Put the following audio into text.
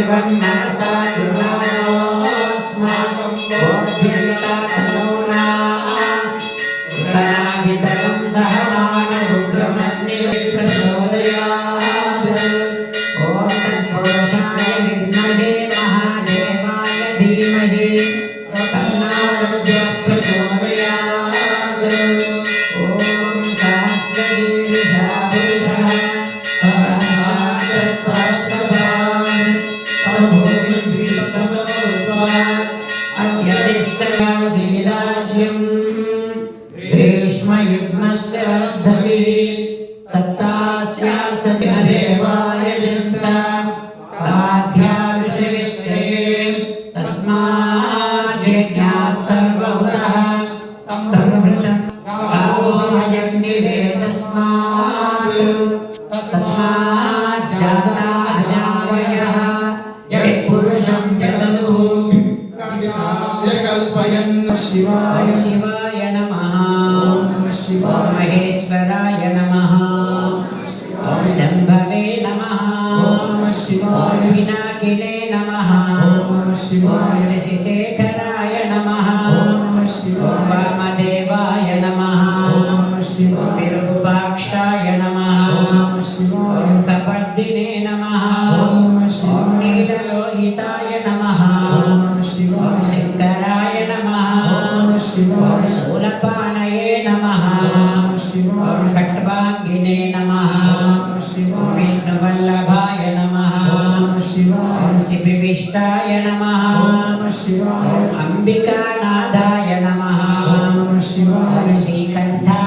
मनसा दुरास्माकं बोध्यन्तात्मना तनाजितं सहमानरुद्रमन्ये प्रचोदयात् ॐ तत्पुरुषाय विद्महे महादेवाय धीमहि तन्नो प्रचोदयात् ॐ सहस्रशीर्षा पुरुषः ग्रीष्मयुग्मस्य अर्धवि सप्तास्यास्य देवाय जन्ता साध्याविषयस्ये तस्मात् यज्ञात् सर्वहुतः संहृतं गावोऽयज्ञिरे तस्मात् जाताजावयः यत्पुरुषं जगतु कल्पयन् शिवाय शिवाय नमः ॐ महेश्वराय नमः ॐ शम्भवे नमः ॐ पिनाकिने नमः ॐ शशिशेखराय नमः ॐ वामदेवाय नमः ॐ विरूपाक्षाय नमः ॐ कपर्दिने नमः ॐ नीललोहिताय नमः ॐ शङ्कराय नमः ॐ शूलपाणये नमः ॐ खट्वाङ्गिने नमः ॐ विष्णुवल्लभाय नमः ॐ शिवविष्टाय नमः ॐ अम्बिकानाथाय नमः ॐ श्रीकण्ठाय